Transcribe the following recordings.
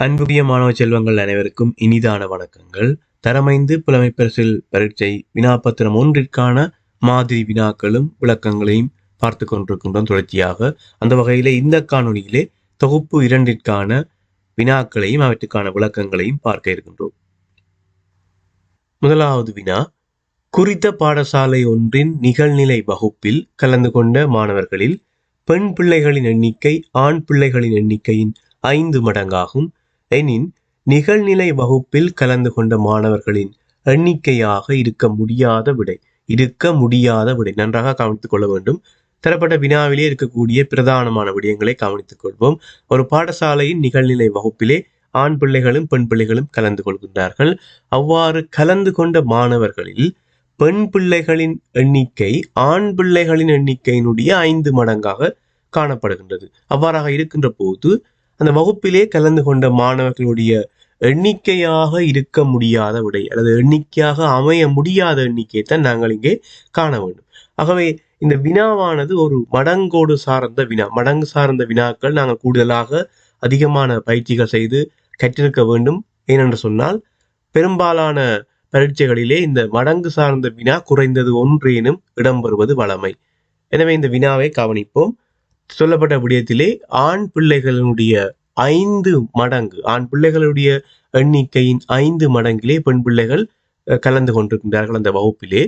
அன்புடைய மாணவ செல்வங்கள் அனைவருக்கும் இனிதான வணக்கங்கள். தரமைந்து புலமைப்பரிசில் பரீட்சை வினாப்பத்திரம் 1ற்கான மாதிரி வினாக்களும் விளக்கங்களையும் பார்த்து கொண்டிருக்கின்றோம் தொடர்ச்சியாக. அந்த வகையிலே இந்த காணொலியிலே தொகுப்பு 2ற்கான வினாக்களையும் அவற்றுக்கான விளக்கங்களையும் பார்க்க இருக்கின்றோம். முதலாவது வினா, குறித்த பாடசாலை ஒன்றின் நிகழ்நிலை வகுப்பில் கலந்து கொண்ட மாணவர்களில் பெண் பிள்ளைகளின் எண்ணிக்கை ஆண் பிள்ளைகளின் எண்ணிக்கையின் 5 மடங்காகும் எனின் நிகழ்நிலை வகுப்பில் கலந்து கொண்ட மாணவர்களின் எண்ணிக்கையாக இருக்க முடியாத விடை. நன்றாக கவனித்துக் கொள்ள வேண்டும். தரப்பட்ட வினாவிலே இருக்கக்கூடிய பிரதானமான விடயங்களை கவனித்துக் கொள்வோம். ஒரு பாடசாலையின் நிகழ்நிலை வகுப்பிலே ஆண் பிள்ளைகளும் பெண் பிள்ளைகளும் கலந்து கொள்கின்றார்கள். அவ்வாறு கலந்து கொண்ட மாணவர்களில் பெண் பிள்ளைகளின் எண்ணிக்கை ஆண் பிள்ளைகளின் எண்ணிக்கையினுடைய 5 மடங்காக காணப்படுகின்றது. அவ்வாறாக இருக்கின்ற போது அந்த வகுப்பிலே கலந்து கொண்ட மாணவர்களுடைய எண்ணிக்கையாக இருக்க முடியாத விடை அல்லது எண்ணிக்கையாக அமைய முடியாத எண்ணிக்கையை தான் நாங்கள் இங்கே காண வேண்டும். ஆகவே இந்த வினாவானது ஒரு மடங்கோடு சார்ந்த வினா. மடங்கு சார்ந்த வினாக்கள் நாங்கள் கூடுதலாக அதிகமான பயிற்சிகள் செய்து கற்றிருக்க வேண்டும். ஏனென்று சொன்னால் பெரும்பாலான பரீட்சைகளிலே இந்த மடங்கு சார்ந்த வினா குறைந்தது ஒன்றேனும் இடம்பெறுவது வழமை. எனவே இந்த வினாவை கவனிப்போம். சொல்லப்பட்ட விடயத்திலே ஆண் பிள்ளைகளுடைய 5 மடங்கு, ஆண் பிள்ளைகளுடைய எண்ணிக்கையின் 5 மடங்கிலே பெண் பிள்ளைகள் கலந்து கொண்டிருக்கின்றார்கள் அந்த வகுப்பிலே.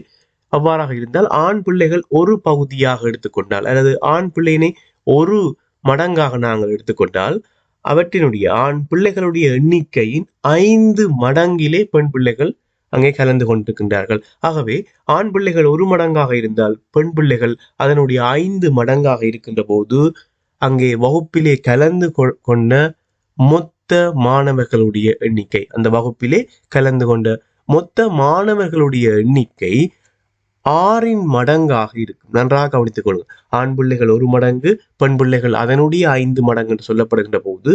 அவ்வாறாக இருந்தால் ஆண் பிள்ளைகள் ஒரு பகுதியாக எடுத்துக்கொண்டால் அல்லது ஆண் பிள்ளையினை ஒரு மடங்காக நாங்கள் எடுத்துக்கொண்டால் அவற்றினுடைய ஆண் பிள்ளைகளுடைய எண்ணிக்கையின் 5 மடங்கிலே பெண் பிள்ளைகள் அங்கே கலந்து கொண்டிருக்கின்றார்கள். ஆகவே ஆண் பிள்ளைகள் ஒரு மடங்காக இருந்தால் பெண் பிள்ளைகள் அதனுடைய 5 மடங்காக இருக்கின்ற போது அங்கே வகுப்பிலே கலந்து கொண்ட மொத்த மாணவர்களுடைய எண்ணிக்கை, அந்த வகுப்பிலே கலந்து கொண்ட மொத்த மாணவர்களுடைய எண்ணிக்கை 6 மடங்காக இருக்கும். நன்றாக கவனித்துக் கொள்ளுங்கள். ஆண் பிள்ளைகள் ஒரு மடங்கு, பெண் பிள்ளைகள் அதனுடைய 5 மடங்கு என்று சொல்லப்படுகின்ற போது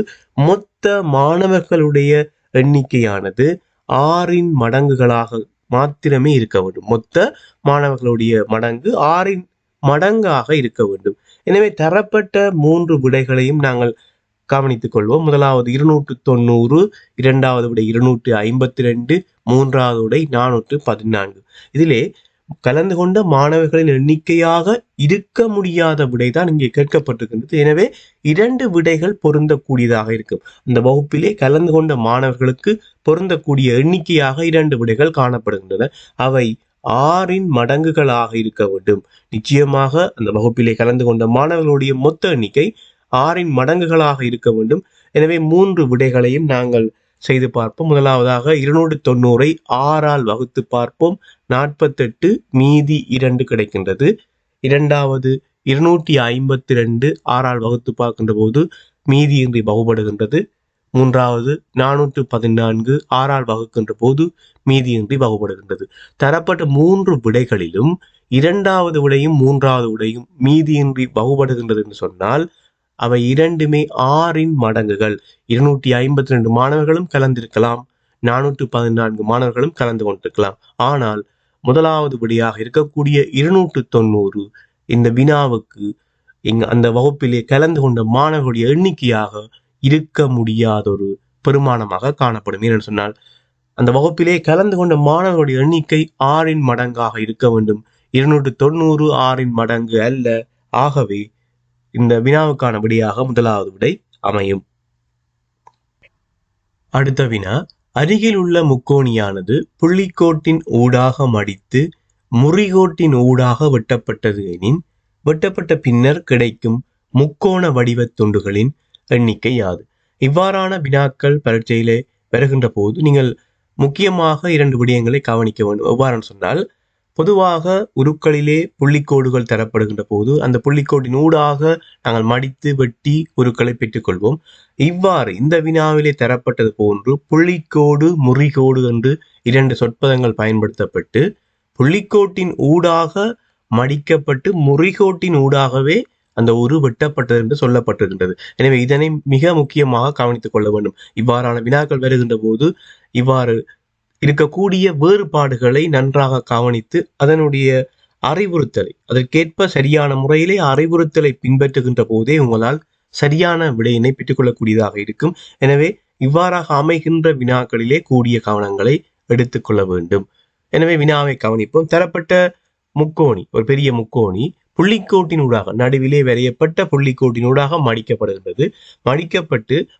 மொத்த மாணவர்களுடைய எண்ணிக்கையானது 6 மடங்குகளாக மாத்திரமே இருக்க வேண்டும். மொத்த மாணவர்களுடைய மடங்கு 6 மடங்காக இருக்க வேண்டும். எனவே தரப்பட்ட 3 விடைகளையும் நாங்கள் கவனித்துக் கொள்வோம். முதலாவது 290, இரண்டாவது விடை 252, மூன்றாவது விடை 414. இதிலே கலந்து கொண்ட மாணவர்களின் எண்ணிக்கையாக இருக்க முடியாத விடைதான் இங்கே கேட்கப்பட்டிருக்கின்றது. எனவே 2 விடைகள் பொருந்தக்கூடியதாக இருக்கும். அந்த வகுப்பிலே கலந்து கொண்ட மாணவர்களுக்கு பொருந்தக்கூடிய எண்ணிக்கையாக 2 விடைகள் காணப்படுகின்றன. அவை 6 மடங்குகளாக இருக்க வேண்டும். நிச்சயமாக அந்த வகுப்பிலே கலந்து கொண்ட மாணவர்களுடைய மொத்த எண்ணிக்கை 6 மடங்குகளாக இருக்க வேண்டும். எனவே 3 விடைகளையும் நாங்கள் செய்து பார்ப்போம். முதலாவதாக 290 6ஆல் வகுத்து பார்ப்போம். 48 மீதி 2 கிடைக்கின்றது. இரண்டாவது 252 6ஆல் வகுத்து பார்க்கின்ற போது மீதியின்றி வகுபடுகின்றது. மூன்றாவது 414 6ஆல் வகுக்கின்ற போது மீதியின்றி வகுபடுகின்றது. தரப்பட்ட 3 விடைகளிலும் இரண்டாவது விடையும் மூன்றாவது விடையும் மீதியின்றி வகுபடுகின்றது என்று சொன்னால் அவை இரண்டுமே 6 மடங்குகள். 252 மாணவர்களும் கலந்திருக்கலாம், 414 மாணவர்களும் கலந்து கொண்டிருக்கலாம். ஆனால் முதலாவது விடையாக இருக்கக்கூடிய 290 இந்த வினாவுக்கு அந்த வகுப்பிலே கலந்து கொண்ட மாணவர்களுடைய எண்ணிக்கையாக இருக்க முடியாத ஒரு பெருமானமாக காணப்படும். ஏனென்று சொன்னால் அந்த வகுப்பிலே கலந்து கொண்ட மாணவர்களுடைய எண்ணிக்கை 6 மடங்காக இருக்க வேண்டும். 290 6 மடங்கு அல்ல. ஆகவே இந்த வினாவுக்கான விடையாக முதலாவது விடை அமையும். அடுத்த வினா, அருகில் உள்ள முக்கோணியானது புள்ளிக்கோட்டின் ஊடாக மடித்து முறிகோட்டின் ஊடாக வெட்டப்பட்டது எனின் வெட்டப்பட்ட பின்னர் கிடைக்கும் முக்கோண வடிவ துண்டுகளின் எண்ணிக்கை யாது? இவ்வாறான வினாக்கள் பரீட்சையிலே வருகின்ற போது நீங்கள் முக்கியமாக 2 விடயங்களை கவனிக்க வேண்டும். எவ்வாறு சொன்னால், பொதுவாக உருக்களிலே புள்ளிக்கோடுகள் தரப்படுகின்ற போது அந்த புள்ளிக்கோட்டின் ஊடாக நாங்கள் மடித்து வெட்டி உருக்களை பெற்றுக்கொள்வோம். இவ்வாறு இந்த வினாவிலே தரப்பட்டது போன்று புள்ளிக்கோடு முறிகோடு என்று 2 சொற்பதங்கள் பயன்படுத்தப்பட்டு புள்ளிக்கோட்டின் ஊடாக மடிக்கப்பட்டு முறிகோட்டின் ஊடாகவே அந்த உரு வெட்டப்பட்டது என்று சொல்லப்பட்டிருக்கின்றது. எனவே இதனை மிக முக்கியமாக கவனித்துக் கொள்ள வேண்டும். இவ்வாறான வினாக்கள் வருகின்ற போது இவ்வாறு இருக்கக்கூடிய வேறுபாடுகளை நன்றாக கவனித்து அதனுடைய அறிவுறுத்தலை அதற்கேற்ப சரியான முறையிலே அறிவுறுத்தலை பின்பற்றுகின்ற போதே உங்களால் சரியான விடையினை பெற்றுக்கொள்ளக்கூடியதாக இருக்கும். எனவே இவ்வாறாக அமைகின்ற வினாக்களிலே கூடிய கவனங்களை எடுத்துக்கொள்ள வேண்டும். எனவே வினாவை கவனிப்போம். தரப்பட்ட முக்கோணி, ஒரு பெரிய முக்கோணி புள்ளிக்கோட்டினூடாக நடுவிலே வரையப்பட்ட புள்ளிக்கோட்டினூடாக மடிக்கப்படுகின்றது.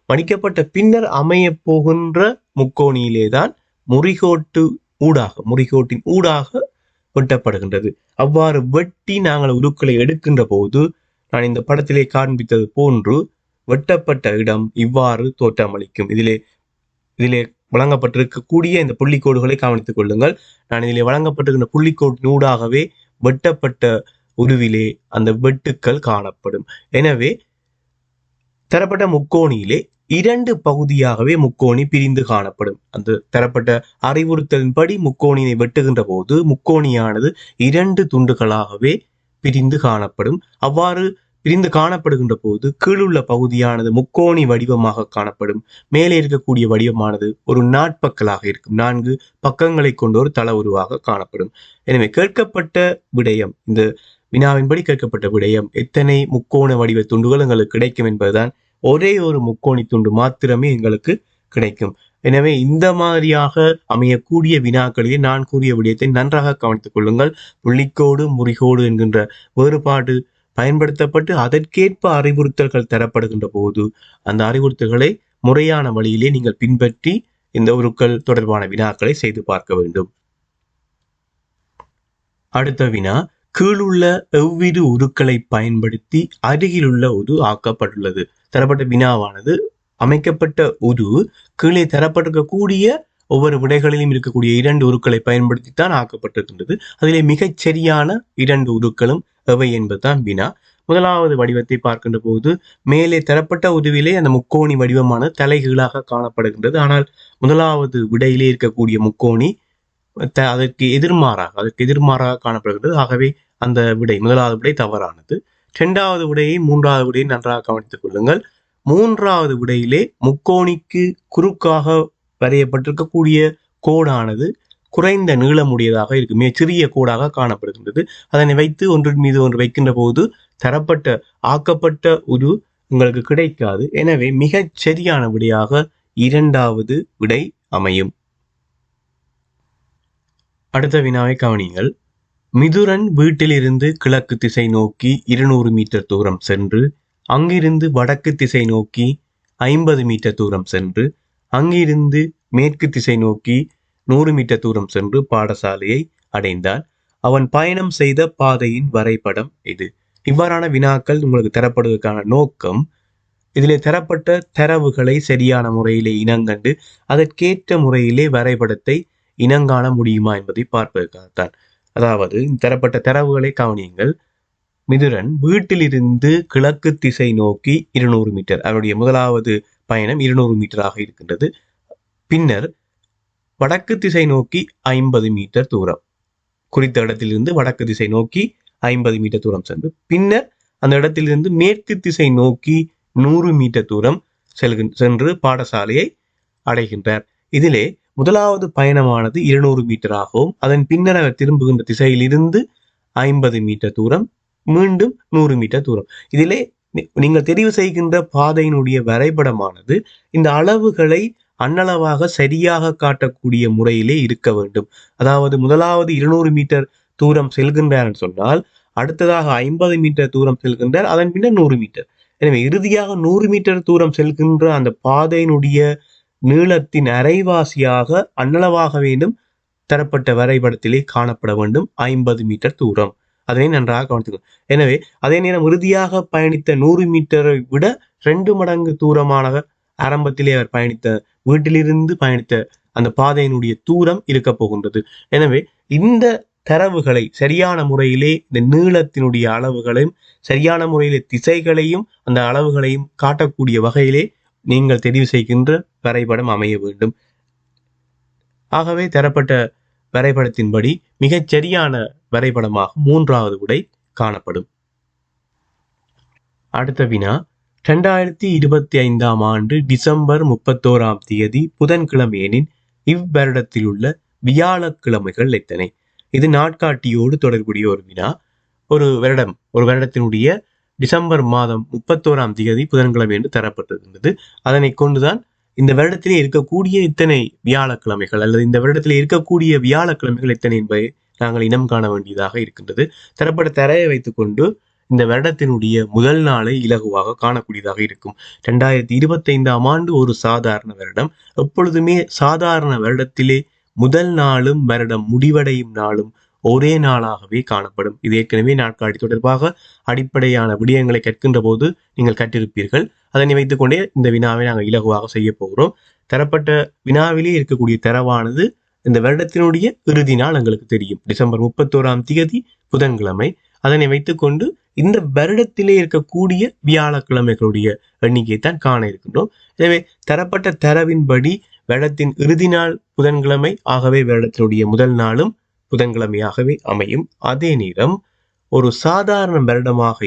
மடிக்கப்பட்ட பின்னர் அமைய போகின்ற முக்கோணியிலேதான் முறிகோட்டின் ஊடாக வெட்டப்படுகின்றது. அவ்வாறு வெட்டி நாங்கள் உருக்களை எடுக்கின்ற போது நான் இந்த படத்திலே காண்பித்தது போன்று வெட்டப்பட்ட இடம் இவ்வாறு தோற்றமளிக்கும். இதிலே வழங்கப்பட்டிருக்கக்கூடிய இந்த புள்ளிக்கோடுகளை கவனித்துக் கொள்ளுங்கள். நான் இதிலே வழங்கப்பட்டிருக்கின்ற புள்ளிக்கோட்டின் ஊடாகவே வெட்டப்பட்ட உருவிலே அந்த வெட்டுக்கள் காணப்படும். எனவே தரப்பட்ட முக்கோணியிலே 2 பகுதியாகவே முக்கோணி பிரிந்து காணப்படும். அந்த தரப்பட்ட அறிவுறுத்தலின்படி முக்கோணியை வெட்டுகின்ற போது முக்கோணியானது 2 துண்டுகளாகவே பிரிந்து காணப்படும். அவ்வாறு பிரிந்து காணப்படுகின்ற போது கீழுள்ள பகுதியானது முக்கோணி வடிவமாக காணப்படும். மேலே இருக்கக்கூடிய வடிவமானது ஒரு நாட்பக்கலாக இருக்கும். 4 பக்கங்களை கொண்ட ஒரு தள உருவாக காணப்படும். எனவே கேட்கப்பட்ட விடயம், இந்த வினாவின்படி கேட்கப்பட்ட விடயம், எத்தனை முக்கோண வடிவ துண்டுகள் எங்களுக்கு கிடைக்கும் என்பதுதான். ஒரே ஒரு முக்கோணி துண்டு மாத்திரமே எங்களுக்கு கிடைக்கும். எனவே இந்த மாதிரியாக அமையக்கூடிய வினாக்களிலே நான் கூறிய விடயத்தை நன்றாக கவனித்துக் கொள்ளுங்கள். புள்ளிக்கோடு, முறிகோடு என்கின்ற வேறுபாடு பயன்படுத்தப்பட்டு அதற்கேற்ப அறிவுறுத்தல்கள் தரப்படுகின்ற போது அந்த அறிவுறுத்தல்களை முறையான வழியிலே நீங்கள் பின்பற்றி இந்த உருக்கள் தொடர்பான வினாக்களை செய்து பார்க்க வேண்டும். அடுத்த வினா, கீழுள்ள எவ்விரு உருக்களை பயன்படுத்தி அருகிலுள்ள உரு ஆக்கப்பட்டுள்ளது. தரப்பட்ட வினாவானது அமைக்கப்பட்ட உரு கீழே தரப்பட்டிருக்கக்கூடிய ஒவ்வொரு விடைகளிலும் இருக்கக்கூடிய 2 உருக்களை பயன்படுத்தித்தான் ஆக்கப்பட்டிருக்கின்றது. அதிலே மிகச் சரியான 2 உருக்களும் எவை என்பதுதான் வினா. முதலாவது வடிவத்தை பார்க்கின்ற போது மேலே தரப்பட்ட உருவிலே அந்த முக்கோணி வடிவமான தலைகீழாக காணப்படுகின்றது. ஆனால் முதலாவது விடையிலே இருக்கக்கூடிய முக்கோணி அதற்கு எதிர்மாறாக காணப்படுகின்றது. ஆகவே அந்த விடை, முதலாவது விடை தவறானது. 2வது விடையை 3வது விடையை நன்றாக கவனித்துக் கொள்ளுங்கள். 3வது விடையிலே முக்கோணிக்கு குறுக்காக வரையப்பட்டிருக்கக்கூடிய கோடானது குறைந்த நீளமுடையதாக இருக்கு, மிக சிறிய கோடாக காணப்படுகின்றது. அதனை வைத்து ஒன்றின் மீது ஒன்று வைக்கின்ற போது ஆக்கப்பட்ட உரு உங்களுக்கு கிடைக்காது. எனவே மிகச் சரியான விடையாக 2வது விடை அமையும். அடுத்த வினாவை கவனியுங்கள். மிதுரன் வீட்டிலிருந்து கிழக்கு திசை நோக்கி 200 மீட்டர் தூரம் சென்று அங்கிருந்து வடக்கு திசை நோக்கி 50 மீட்டர் தூரம் சென்று அங்கிருந்து மேற்கு திசை நோக்கி 100 மீட்டர் தூரம் சென்று பாடசாலையை அடைந்தால் அவன் பயணம் செய்த பாதையின் வரைபடம் இது. இவ்வாறான வினாக்கள் உங்களுக்கு தரப்படுவதற்கான நோக்கம், இதிலே தரப்பட்ட தரவுகளை சரியான முறையிலே இனங்கண்டு அதற்கேற்ற முறையிலே வரைபடத்தை இனங்காண முடியுமா என்பதை பார்ப்பதற்காகத்தான். அதாவது தரப்பட்ட தரவுகளை கவனியுங்கள். மிதுரன் வீட்டிலிருந்து கிழக்கு திசை நோக்கி 200 மீட்டர், அவருடைய முதலாவது பயணம் 200 மீட்டராக இருக்கின்றது. பின்னர் வடக்கு திசை நோக்கி 50 மீட்டர் தூரம், குறித்த இடத்திலிருந்து வடக்கு திசை நோக்கி 50 மீட்டர் தூரம் சென்று பின்னர் அந்த இடத்திலிருந்து மேற்கு திசை நோக்கி 100 மீட்டர் தூரம் சென்று பாடசாலையை அடைகின்றார். இதிலே முதலாவது பயணமானது 200 மீட்டராகவும் அதன் பின்னர் அவர் திரும்புகின்ற திசையிலிருந்து 50 மீட்டர் தூரம், மீண்டும் 100 மீட்டர் தூரம். இதிலே நீங்கள் தெரிவு செய்கின்ற பாதையினுடைய வரைபடமானது இந்த அளவுகளை அன்னளவாக சரியாக காட்டக்கூடிய முறையிலே இருக்க வேண்டும். அதாவது முதலாவது 200 மீட்டர் தூரம் செல்கின்றார் சொன்னால் அடுத்ததாக 50 மீட்டர் தூரம் செல்கின்றார், அதன் பின்னர் 100 மீட்டர். எனவே இறுதியாக 100 மீட்டர் தூரம் செல்கின்ற அந்த பாதையினுடைய நீளத்தின் அரைவாசியாக அன்னளவாக வேண்டும் தரப்பட்ட வரைபடத்திலே காணப்பட வேண்டும் 50 மீட்டர் தூரம். அதனை நன்றாக கவனித்துக்கணும். எனவே அதே நேரம் இறுதியாக பயணித்த 100 மீட்டரை விட 2 மடங்கு தூரமான ஆரம்பத்திலே அவர் பயணித்த வீட்டிலிருந்து பயணித்த அந்த பாதையினுடைய தூரம் இருக்க போகின்றது. எனவே இந்த தரவுகளை சரியான முறையிலே, இந்த நீளத்தினுடைய அளவுகளையும் சரியான முறையிலே திசைகளையும் அந்த அளவுகளையும் காட்டக்கூடிய வகையிலே நீங்கள் தெரிவு செய்கின்ற வரைபடம் அமைய வேண்டும். ஆகவே தரப்பட்ட வரைபடத்தின்படி மிகச் சரியான வரைபடமாக 3வது விடை காணப்படும். அடுத்த வினா, 2025ஆம் ஆண்டு டிசம்பர் 31ஆம் தேதி புதன்கிழமையெனின் இவ்வருடத்தில் உள்ள வியாழக்கிழமைகள் எத்தனை? இது நாட்காட்டியோடு தொடர்புடைய ஒரு வினா. ஒரு வருடத்தினுடைய டிசம்பர் மாதம் 31ஆம் தேதி புதன்கிழமை என்று தரப்பட்டிருக்கின்றது. அதனை கொண்டுதான் இந்த வருடத்திலே இருக்கக்கூடிய இத்தனை வியாழக்கிழமைகள் அல்லது இந்த வருடத்திலே இருக்கக்கூடிய வியாழக்கிழமைகள் எத்தனை என்பதை நாங்கள் இனம் காண வேண்டியதாக இருக்கின்றது. தரப்பட்ட தரையை வைத்துக்கொண்டு இந்த வருடத்தினுடைய முதல் நாளை இலகுவாக காணக்கூடியதாக இருக்கும். 2025ஆம் ஆண்டு ஒரு சாதாரண வருடம். எப்பொழுதுமே சாதாரண வருடத்திலே முதல் நாளும் வருடம் முடிவடையும் நாளும் ஒரே நாளாகவே காணப்படும். இது ஏற்கனவே நாட்காட்டி தொடர்பாக அடிப்படையான விடயங்களை கற்கின்ற போது நீங்கள் கற்றிருப்பீர்கள். அதனை வைத்துக்கொண்டே இந்த வினாவை நாங்கள் இலகுவாக செய்ய போகிறோம். தரப்பட்ட வினாவிலே இருக்கக்கூடிய தரவானது இந்த வருடத்தினுடைய இறுதி நாள் எங்களுக்கு தெரியும், டிசம்பர் 31ஆம் தேதி புதன்கிழமை. அதனை வைத்துக்கொண்டு இந்த வருடத்திலே இருக்கக்கூடிய வியாழக்கிழமைகளுடைய எண்ணிக்கையை தான் காண இருக்கின்றோம். எனவே தரப்பட்ட தரவின்படி வருடத்தின் இறுதி நாள் புதன்கிழமை, ஆகவே வருடத்தினுடைய முதல் நாளும் புதன்கிழமையாகவே அமையும். அதே நேரம் ஒரு சாதாரண வருடமாக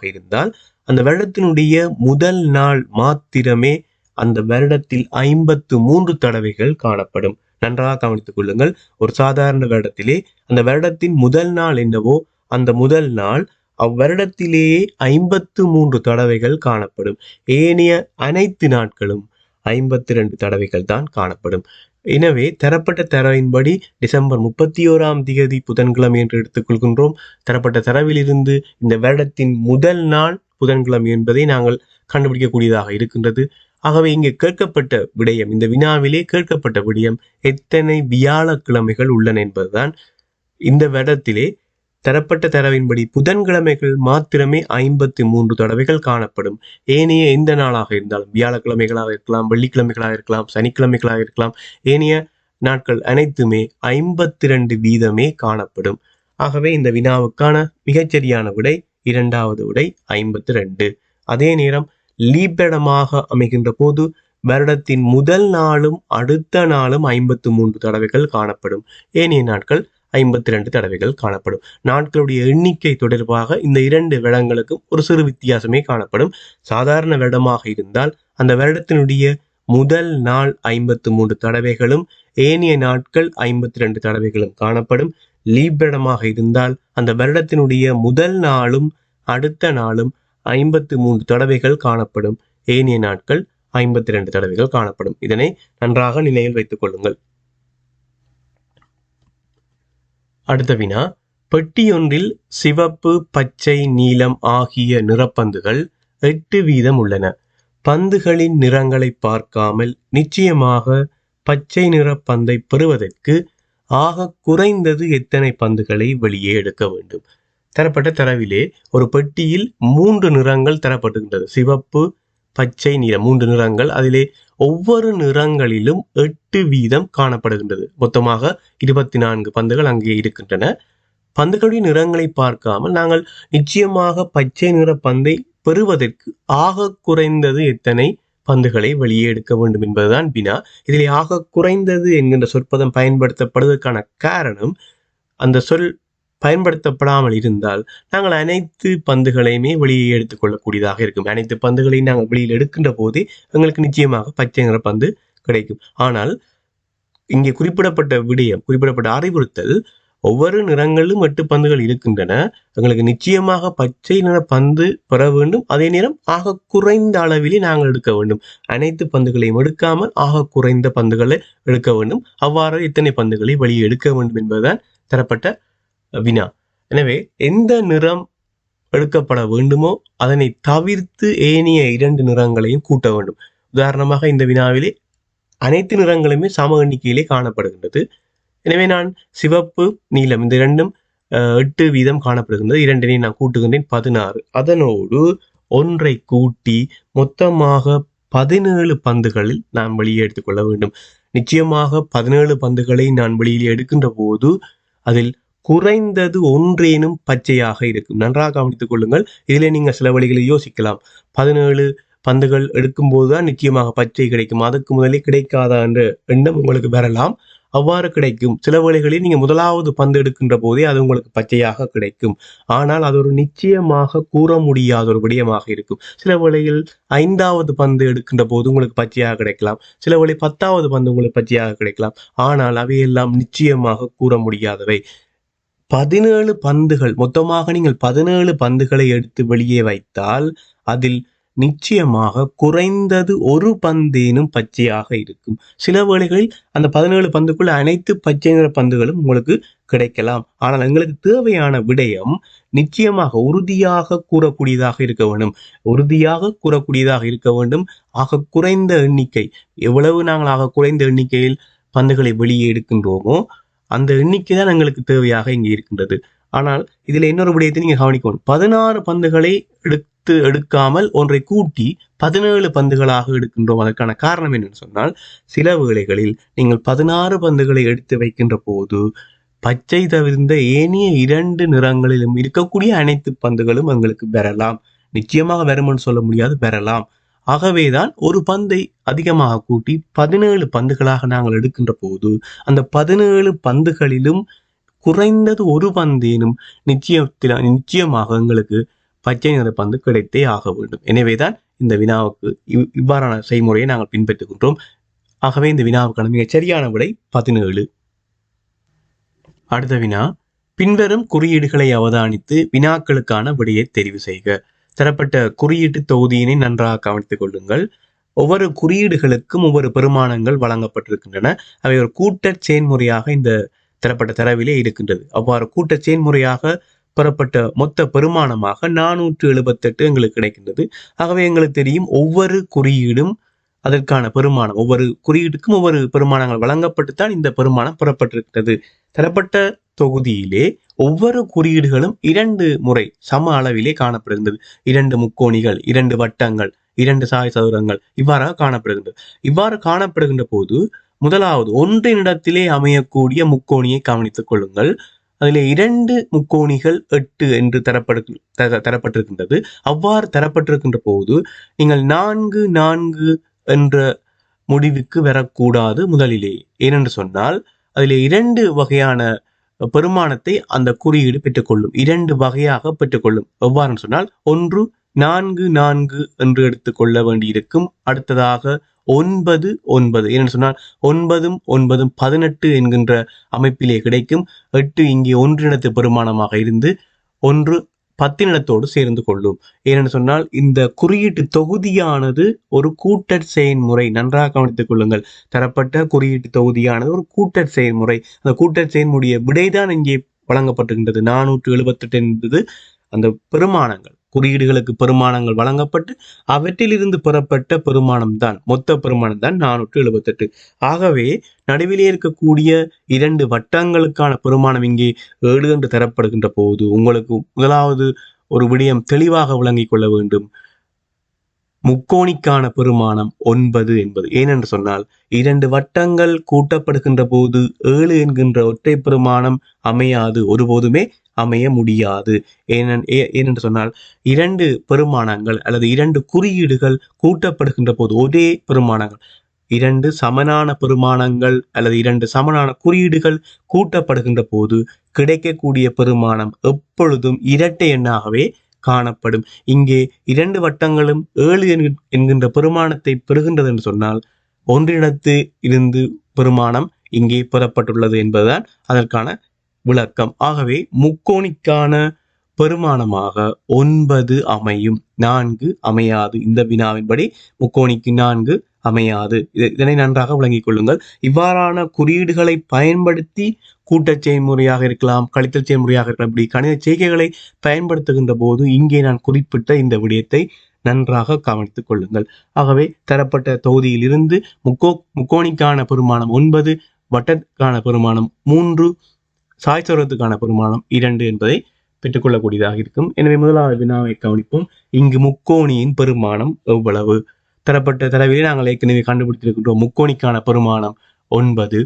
இருந்தால் அந்த வருடத்தினுடைய முதல் நாள் மாத்திரமே அந்த வருடத்தில் 53 தடவைகள் காணப்படும். நன்றாக கவனித்துக் கொள்ளுங்கள். ஒரு சாதாரண வருடத்திலே அந்த வருடத்தின் முதல் நாள் என்னவோ அந்த முதல் நாள் அவ்வருடத்திலேயே 53 தடவைகள் காணப்படும். ஏனைய அனைத்து நாட்களும் 52 தடவைகள் தான் காணப்படும். எனவே தரப்பட்ட தரவின்படி டிசம்பர் 31ஆம் தேதி புதன்கிழமை என்று எடுத்துக்கொள்கின்றோம். தரப்பட்ட தரவிலிருந்து இந்த வருடத்தின் முதல் நாள் புதன்கிழமை என்பதை நாங்கள் கண்டுபிடிக்கக்கூடியதாக இருக்கின்றது. ஆகவே இங்கே கேட்கப்பட்ட விடயம், இந்த வினாவிலே கேட்கப்பட்ட விடயம் எத்தனை வியாழக்கிழமைகள் உள்ளன என்பதுதான். இந்த வருடத்திலே தரப்பட்ட தரவின்படி புதன்கிழமைகள் மாத்திரமே 53 தடவைகள் காணப்படும். ஏனைய எந்த நாளாக இருந்தாலும், வியாழக்கிழமைகளாக இருக்கலாம், வெள்ளிக்கிழமைகளாக இருக்கலாம், சனிக்கிழமைகளாக இருக்கலாம், ஏனைய நாட்கள் அனைத்துமே 52 வீதமே காணப்படும். ஆகவே இந்த வினாவுக்கான மிகச்சரியான விடை இரண்டாவது விடை 52. அதே நேரம் லீபடமாக அமைகின்ற போது வருடத்தின் முதல் நாளும் அடுத்த நாளும் 53 தடவைகள் காணப்படும். ஏனைய நாட்கள் 52 தடவைகள் காணப்படும். நாட்களுடைய எண்ணிக்கை தொடர்பாக இந்த இரண்டு வருடங்களுக்கும் ஒரு சிறு வித்தியாசமே காணப்படும். சாதாரண வருடமாக இருந்தால் அந்த வருடத்தினுடைய முதல் நாள் 53 தடவைகளும் ஏனைய நாட்கள் 52 தடவைகளும் காணப்படும். லீப் வருடமாக இருந்தால் அந்த வருடத்தினுடைய முதல் நாளும் அடுத்த நாளும் 53 தடவைகள் காணப்படும். ஏனைய நாட்கள் 52 தடவைகள் காணப்படும். இதனை நன்றாக நினைவில் வைத்துக் கொள்ளுங்கள். அடுத்த வினா, பெட்டியொன்றில் சிவப்பு, பச்சை, நீலம் ஆகிய நிறப்பந்துகள் 8 வீதம் உள்ளன. பந்துகளின் நிறங்களை பார்க்காமல் நிச்சயமாக பச்சை நிற பந்தை பெறுவதற்கு ஆக குறைந்தது எத்தனை பந்துகளை வெளியே எடுக்க வேண்டும்? தரப்பட்ட தரவிலே ஒரு பெட்டியில் 3 நிறங்கள் தரப்பட்டுகின்றது. சிவப்பு, பச்சை, நீலம் 3 நிறங்கள். அதிலே ஒவ்வொரு நிறங்களிலும் 8 வீதம் காணப்படுகின்றது. மொத்தமாக 24 பந்துகள் அங்கே இருக்கின்றன. பந்துகளுடைய நிறங்களை பார்க்காமல் நாங்கள் நிச்சயமாக பச்சை நிற பந்தை பெறுவதற்கு ஆக குறைந்தது எத்தனை பந்துகளை வெளியே எடுக்க வேண்டும் என்பதுதான் வினா. இதிலே ஆக குறைந்தது என்கின்ற சொற்பதம் பயன்படுத்தப்படுவதற்கான காரணம், அந்த சொல் பயன்படுத்தப்படாமல் இருந்தால் நாங்கள் அனைத்து பந்துகளையுமே வெளியே எடுத்துக்கொள்ளக்கூடியதாக இருக்கும். அனைத்து பந்துகளையும் நாங்கள் வெளியில் எடுக்கின்ற போதே எங்களுக்கு நிச்சயமாக பச்சை நிற பந்து கிடைக்கும். ஆனால் இங்கே குறிப்பிடப்பட்ட அறிவுறுத்தல், ஒவ்வொரு நிறங்களிலும் 8 பந்துகள் இருக்கின்றன, எங்களுக்கு நிச்சயமாக பச்சை நிற பந்து பெற வேண்டும். அதே நேரம் ஆக குறைந்த அளவிலே நாங்கள் எடுக்க வேண்டும். அனைத்து பந்துகளையும் எடுக்காமல் ஆக குறைந்த பந்துகளை எடுக்க வேண்டும். அவ்வாறு எத்தனை பந்துகளை வெளியே எடுக்க வேண்டும் என்பதுதான் தரப்பட்ட வினா. எனவே எந்த நிறம் எடுக்கப்பட வேண்டுமோ அதனை தவிர்த்து ஏனைய 2 நிறங்களையும் கூட்ட வேண்டும். உதாரணமாக இந்த வினாவிலே அனைத்து நிறங்களுமே சம எண்ணிக்கையிலே காணப்படுகின்றது. எனவே நான் சிவப்பு, நீலம் இந்த இரண்டும் 8 வீதம் காணப்படுகின்றது. 2 நான் கூட்டுகின்றேன், 16. அதனோடு 1 கூட்டி மொத்தமாக 17 பந்துகளில் நான் வெளியே எடுத்துக்கொள்ள வேண்டும். நிச்சயமாக 17 பந்துகளை நான் வெளியே எடுக்கின்ற போது அதில் குறைந்தது ஒன்றேனும் பச்சையாக இருக்கும். நன்றாக கவனித்துக் கொள்ளுங்கள். இதிலே நீங்கள் சில வழிகளில் யோசிக்கலாம். 17 பந்துகள் எடுக்கும் போதுதான் நிச்சயமாக பச்சை கிடைக்கும், அதுக்கு முதலே கிடைக்காதா என்ற எண்ணம் உங்களுக்கு வரலாம். அவ்வாறு கிடைக்கும். சில வேளைகளில் நீங்க முதலாவது பந்து எடுக்கின்ற போதே அது உங்களுக்கு பச்சையாக கிடைக்கும். ஆனால் அது ஒரு நிச்சயமாக கூற முடியாத ஒரு விடயமாக இருக்கும். சில வேளையில் 5வது பந்து எடுக்கின்ற போது உங்களுக்கு பச்சையாக கிடைக்கலாம். சில வேளை 10வது பந்து உங்களுக்கு பச்சையாக கிடைக்கலாம். ஆனால் அவையெல்லாம் நிச்சயமாக கூற முடியாதவை. 17 பந்துகள், மொத்தமாக நீங்கள் 17 பந்துகளை எடுத்து வெளியே வைத்தால் அதில் நிச்சயமாக குறைந்தது ஒரு பந்தேனும் பச்சையாக இருக்கும். சில வேளைகளில் அந்த 17 பந்துக்குள்ள அனைத்து பச்சை நிற பந்துகளும் உங்களுக்கு கிடைக்கலாம். ஆனால் எங்களுக்கு தேவையான விடயம் நிச்சயமாக உறுதியாக கூறக்கூடியதாக இருக்க வேண்டும். உறுதியாக கூறக்கூடியதாக இருக்க வேண்டும். ஆக குறைந்த எண்ணிக்கை, எவ்வளவு நாங்கள் ஆக குறைந்த எண்ணிக்கையில் பந்துகளை வெளியே எடுக்கின்றோமோ அந்த எண்ணிக்கை தான் எங்களுக்கு தேவையாக இங்கே இருக்கின்றது. ஆனால் இதுல இன்னொரு விடயத்தை நீங்க கவனிக்கணும். 16 பந்துகளை எடுக்காமல் ஒன்றை கூட்டி 17 பந்துகளாக எடுக்கின்றோம். அதற்கான காரணம் என்னன்னு சொன்னால், சில வேளைகளில் நீங்கள் 16 பந்துகளை எடுத்து வைக்கின்ற போது பச்சை தவிர்ந்த ஏனைய 2 நிறங்களிலும் இருக்கக்கூடிய அனைத்து பந்துகளும் எங்களுக்கு பெறலாம். நிச்சயமாக வரும்னு சொல்ல முடியாது, பெறலாம். ஆகவேதான் ஒரு பந்தை அதிகமாக கூட்டி 17 பந்துகளாக நாங்கள் எடுக்கின்ற போது அந்த 17 பந்துகளிலும் குறைந்தது ஒரு பந்தேனும் நிச்சயமாக எங்களுக்கு பச்சை நிற பந்து கிடைத்தே ஆக வேண்டும். எனவேதான் இந்த வினாவுக்கு இவ்வாறான செய்முறையை நாங்கள் பின்பற்றுகின்றோம். ஆகவே இந்த வினாவுக்கான மிக சரியான விடை 17. அடுத்த வினா, பின்வரும் குறியீடுகளை அவதானித்து வினாக்களுக்கான விடையை தெரிவு செய்க. தரப்பட்ட குறியீட்டு தொகுதியினை நன்றாக கவனித்துக் கொள்ளுங்கள். ஒவ்வொரு குறியீடுகளுக்கும் ஒவ்வொரு பெருமானங்கள் வழங்கப்பட்டிருக்கின்றன. அவை ஒரு கூட்ட செயன்முறையாக இந்த தரப்பட்ட தரவிலே இருக்கின்றது. அவ்வாறு கூட்ட செயன்முறையாக பெறப்பட்ட மொத்த பெருமானமாக 478 எங்களுக்கு கிடைக்கின்றது. ஆகவே எங்களுக்கு தெரியும் ஒவ்வொரு குறியீடும் அதற்கான பெருமானம், ஒவ்வொரு குறியீடுக்கும் ஒவ்வொரு பெருமானங்கள் வழங்கப்பட்டுத்தான் இந்த பெருமானம் பெறப்பட்டிருக்கிறது. தரப்பட்ட தொகுதியிலே ஒவ்வொரு குறியீடுகளும் 2 முறை சம அளவிலே காணப்படுகின்றது. 2 முக்கோணிகள், 2 வட்டங்கள், 2 சாய் சதுரங்கள் இவ்வாறாக காணப்படுகின்றது. இவ்வாறு காணப்படுகின்ற போது முதலாவது ஒன்றினிடத்திலே அமையக்கூடிய முக்கோணியை கவனித்துக் கொள்ளுங்கள். அதிலே 2 முக்கோணிகள் 8 என்று தரப்பட்டிருக்கின்றது. அவ்வாறு தரப்பட்டிருக்கின்ற போது நீங்கள் 4 என்ற முடிவுக்கு வரக்கூடாது முதலிலே. ஏனென்று சொன்னால் அதிலே 2 வகையான பெருமானத்தை அந்த குறியீடு பெற்றுக்கொள்ளும். 2 வகையாக பெற்றுக்கொள்ளும். எவ்வாறு சொன்னால், ஒன்று 4 என்று எடுத்துக்கொள்ள வேண்டியிருக்கும். அடுத்ததாக 9 ஏனென்று சொன்னால் 9 18 என்கின்ற அமைப்பிலே கிடைக்கும். 8 இங்கே ஒன்றினத்து பெருமானமாக இருந்து 1 10 சேர்ந்து கொள்ளும். ஏனென்று சொன்னால் இந்த குறியீட்டு தொகுதியானது ஒரு கூட்டற் செயன்முறை. நன்றாக கவனித்துக் கொள்ளுங்கள். தரப்பட்ட குறியீட்டு தொகுதியானது ஒரு கூட்டற் செயன்முறை. அந்த கூட்டற் செயன்முறைய விடைதான் இங்கே வழங்கப்பட்டிருக்கின்றது. 478 என்பது அந்த பெருமானங்கள், குறியீடுகளுக்கு பெருமானங்கள் வழங்கப்பட்டு அவற்றிலிருந்து பெறப்பட்ட பெருமானம் தான், மொத்த பெருமானம் தான் 478. ஆகவே நடுவிலே இருக்கக்கூடிய 2 வட்டங்களுக்கான பெருமானம் இங்கே 7 என்று தரப்படுகின்ற போது உங்களுக்கு முதலாவது ஒரு விடயம் தெளிவாக விளங்கிக் கொள்ள வேண்டும். முக்கோணிக்கான பெருமானம் 9 என்பது. ஏனென்று சொன்னால் 2 வட்டங்கள் கூட்டப்படுகின்ற போது 7 என்கின்ற ஒற்றை பெருமானம் அமையாது, ஒருபோதுமே அமைய முடியாது. ஏனென்று சொன்னால் 2 பெருமானங்கள் அல்லது 2 குறியீடுகள் கூட்டப்படுகின்ற போது ஒரே பெருமானங்கள், 2 சமனான பெருமானங்கள் அல்லது 2 சமனான குறியீடுகள் கூட்டப்படுகின்ற போது கிடைக்கக்கூடிய பெருமானம் எப்பொழுதும் இரட்டை எண்ணாகவே காணப்படும். இங்கே 2 வட்டங்களும் 7 என்கின்ற பெருமானத்தை பெறுகின்றது என்று சொன்னால் ஒன்றிடத்து இருந்து பெருமானம் இங்கே பெறப்பட்டுள்ளது என்பதுதான் அதற்கான விளக்கம். ஆகவே முக்கோணிக்கான பெருமானமாக 9 அமையும், 4 அமையாது. இந்த வினாவின்படி முக்கோணிக்கு 4 அமையாது. இதனை நன்றாக விளங்கிக் கொள்ளுங்கள். இவ்வாறான குறியீடுகளை பயன்படுத்தி கூட்டச் செயல்முறையாக இருக்கலாம், கழித்தல் செயல்முறையாக இருக்கலாம், இப்படி கணித செய்கைகளை பயன்படுத்துகின்ற போது இங்கே நான் குறிப்பிட்ட இந்த விடயத்தை நன்றாக கவனித்துக் கொள்ளுங்கள். ஆகவே தரப்பட்ட தொகுதியில் இருந்து முக்கோணிக்கான பெருமானம் 9, வட்டத்துக்கான பெருமானம் 3, சாய்சரத்துக்கான பெருமானம் 2 என்பதை பெற்றுக்கொள்ளக்கூடியதாக இருக்கும். எனவே முதலாவது வினாவை கவனிப்போம். இங்கு முக்கோணியின் பெருமானம் எவ்வளவு? தரப்பட்ட தரவிலே நாங்கள் ஏற்கனவே கண்டுபிடித்திருக்கின்றோம். முக்கோணிக்கான பெருமானம் 9.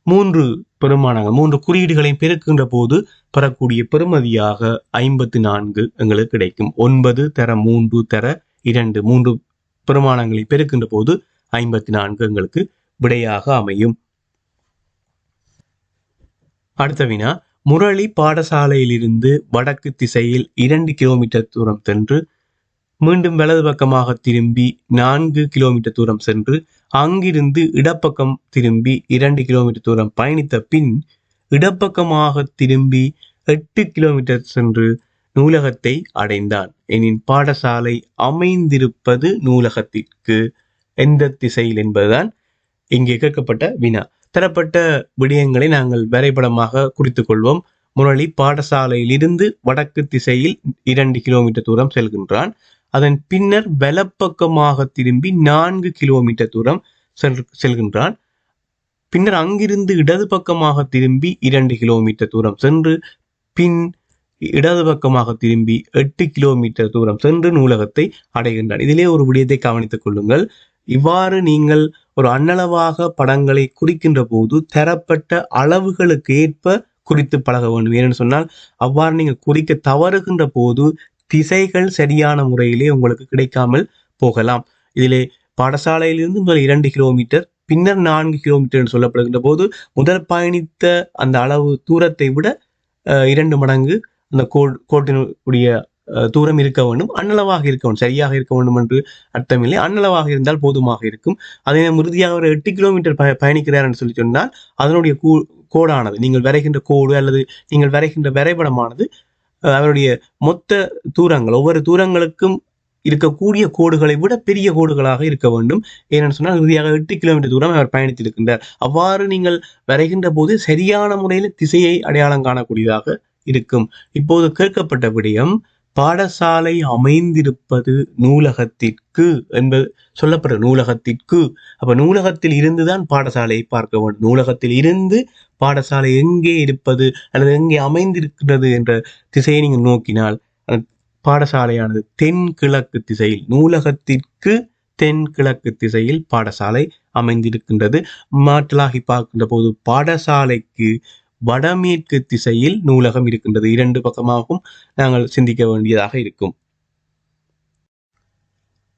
3 பெருமானங்கள், 3 குறியீடுகளையும் பெருக்கின்ற போது பெறக்கூடிய பெறுமதியாக 54 எங்களுக்கு கிடைக்கும். 9 தர 3 தர 2, 3 பெருமானங்களை பெருக்கின்ற போது 54 எங்களுக்கு விடையாக அமையும். அடுத்த வினா, முரளி பாடசாலையிலிருந்து வடக்கு திசையில் 2 கிலோமீட்டர் தூரம் சென்று மீண்டும் வலது பக்கமாக திரும்பி 4 கிலோமீட்டர் தூரம் சென்று அங்கிருந்து இடப்பக்கம் திரும்பி 2 கிலோமீட்டர் தூரம் பயணித்த பின் இடப்பக்கமாக திரும்பி 8 கிலோமீட்டர் சென்று நூலகத்தை அடைந்தான் எனின் பாடசாலை அமைந்திருப்பது நூலகத்திற்கு எந்த திசையில் என்பதுதான் இங்கே கேட்கப்பட்ட வினா. தரப்பட்ட விடயங்களை நாங்கள் வரைபடமாக குறித்துக் கொள்வோம். முரளி பாடசாலையிலிருந்து வடக்கு திசையில் 2 கிலோமீட்டர் தூரம் செல்கின்றான். அதன் பின்னர் வலப்பக்கமாக திரும்பி 4 கிலோமீட்டர் தூரம் செல்கின்றான். பின்னர் அங்கிருந்து இடது பக்கமாக திரும்பி 2 கிலோமீட்டர் தூரம் சென்று பின் இடது பக்கமாக திரும்பி 8 கிலோமீட்டர் தூரம் சென்று நூலகத்தை அடைகின்றான். இதிலே ஒரு விடயத்தை கவனித்துக் கொள்ளுங்கள். இவ்வாறு நீங்கள் ஒரு அன்னளவாக படங்களை குறிக்கின்ற போது தரப்பட்ட அளவுகளுக்கு ஏற்ப குறித்து பழக வேண்டும். ஏனென்று சொன்னால் அவ்வாறு நீங்கள் குறிக்க தவறுகின்ற போது திசைகள் சரியான முறையிலே உங்களுக்கு கிடைக்காமல் போகலாம். இதிலே பாடசாலையிலிருந்து முதல் 2 கிலோமீட்டர் பின்னர் 4 கிலோமீட்டர் என்று சொல்லப்படுகின்ற போது முதல் பயணித்த அந்த அளவு தூரத்தை விட 2 மடங்கு அந்த கோட்டினுடைய தூரம் இருக்க வேண்டும். அன்னளவாக இருக்க வேண்டும், சரியாக இருக்க வேண்டும் என்று அர்த்தமில்லை. அன்னளவாக இருந்தால் போதுமாக இருக்கும். அதே இறுதியாக ஒரு 8 கிலோமீட்டர் பயணிக்கிறார் என்று சொல்லி சொன்னால் அதனுடைய கோடானது, நீங்கள் வரைகின்ற கோடு அல்லது நீங்கள் வரைகின்ற வரைபடமானது அவருடைய மொத்த தூரங்கள், ஒவ்வொரு தூரங்களுக்கும் இருக்கக்கூடிய கோடுகளை விட பெரிய கோடுகளாக இருக்க வேண்டும். ஏனென்று சொன்னால் இறுதியாக 8 கிலோமீட்டர் தூரம் அவர் பயணித்திருக்கின்றார். அவ்வாறு நீங்கள் வரைகின்ற போது சரியான முறையில் திசையை அடையாளம் காணக்கூடியதாக இருக்கும். இப்போது கேட்கப்பட்ட விடயம் பாடசாலை அமைந்திருப்பது நூலகத்திற்கு என்பது சொல்லப்படுற நூலகத்திற்கு. அப்ப நூலகத்தில் இருந்துதான் பாடசாலையை பார்க்க வேண்டும். நூலகத்தில் இருந்து பாடசாலை எங்கே இருப்பது அல்லது எங்கே அமைந்திருக்கிறது என்ற திசையை நீங்கள் நோக்கினால் பாடசாலையானது தென்கிழக்கு திசையில், நூலகத்திற்கு தென்கிழக்கு திசையில் பாடசாலை அமைந்திருக்கின்றது. மாற்றலாகி பார்க்கின்ற போது பாடசாலைக்கு வடமேற்கு திசையில் நூலகம் இருக்கின்றது. 2 பக்கமாகவும் நாங்கள் சிந்திக்க வேண்டியதாக இருக்கும்.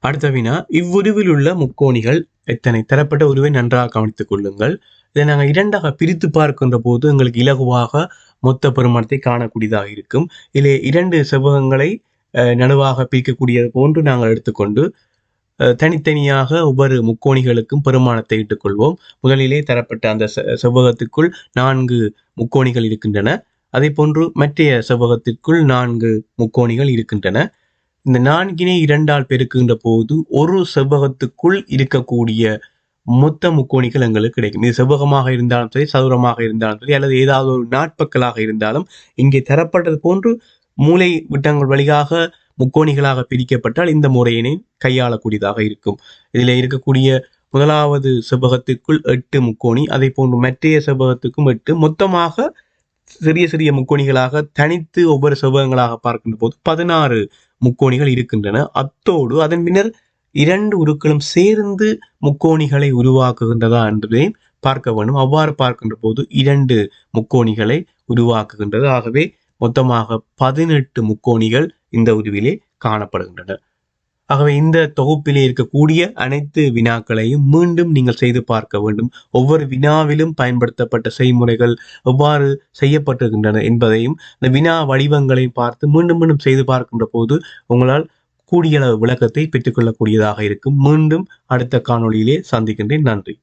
அடுத்த வினா, இவ்வுருவில் உள்ள முக்கோணிகள் எத்தனை? தரப்பட்ட உருவை நன்றாக கவனித்துக் கொள்ளுங்கள். இதை நாங்கள் 2ஆக பிரித்து பார்க்கின்ற போது எங்களுக்கு இலகுவாக மொத்த பெருமானத்தை காணக்கூடியதாக இருக்கும். இதிலே 2 செவ்வகங்களை நடுவாக பிரிக்கக்கூடியது போன்று நாங்கள் எடுத்துக்கொண்டு தனித்தனியாக ஒவ்வொரு முக்கோணிகளுக்கும் பெருமானத்தை இட்டுக்கொள்வோம். முதலிலே தரப்பட்ட அந்த செவ்வகத்திற்குள் 4 முக்கோணிகள் இருக்கின்றன. அதே போன்று மற்றைய செவ்வகத்திற்குள் 4 முக்கோணிகள் இருக்கின்றன. இந்த 4 2ஆல் பெருக்குகின்ற போது ஒரு செவ்வகத்துக்குள் இருக்கக்கூடிய மொத்த முக்கோணிகள் எங்களுக்கு கிடைக்கும். இது செவ்வகமாக இருந்தாலும் சரி, சதுரமாக இருந்தாலும் சரி, அல்லது ஏதாவது ஒரு நாட்பக்கலாக இருந்தாலும் இங்கே தரப்பட்டது போன்று மூலை விட்டங்கள் வழியாக முக்கோணிகளாக பிரிக்கப்பட்டால் இந்த முறையினை கையாளக்கூடியதாக இருக்கும். இதில் இருக்கக்கூடிய முதலாவது செவ்வகத்திற்குள் 8 முக்கோணி, அதே போன்று மற்றைய செவ்வகத்துக்கும் 8, மொத்தமாக சிறிய சிறிய முக்கோணிகளாக தனித்து ஒவ்வொரு செவ்வகங்களாக பார்க்கின்ற போது 16 முக்கோணிகள் இருக்கின்றன. அத்தோடு அதன் பின்னர் 2 உருக்களும் சேர்ந்து முக்கோணிகளை உருவாக்குகின்றதா என்பதை பார்க்க வேண்டும். அவ்வாறு பார்க்கின்ற போது 2 முக்கோணிகளை உருவாக்குகின்றது. ஆகவே மொத்தமாக 18 முக்கோணிகள் இந்த உருவிலே காணப்படுகின்றன. ஆகவே இந்த தொகுப்பிலே இருக்கக்கூடிய அனைத்து வினாக்களையும் மீண்டும் நீங்கள் செய்து பார்க்க வேண்டும். ஒவ்வொரு வினாவிலும் பயன்படுத்தப்பட்ட செய்முறைகள் எவ்வாறு செய்யப்பட்டிருக்கின்றன என்பதையும் இந்த வினா வடிவங்களையும் பார்த்து மீண்டும் மீண்டும் செய்து பார்க்கின்ற போது உங்களால் கூடிய அளவு விளக்கத்தை பெற்றுக்கொள்ளக்கூடியதாக இருக்கும். மீண்டும் அடுத்த காணொளியிலே சந்திக்கின்றேன். நன்றி.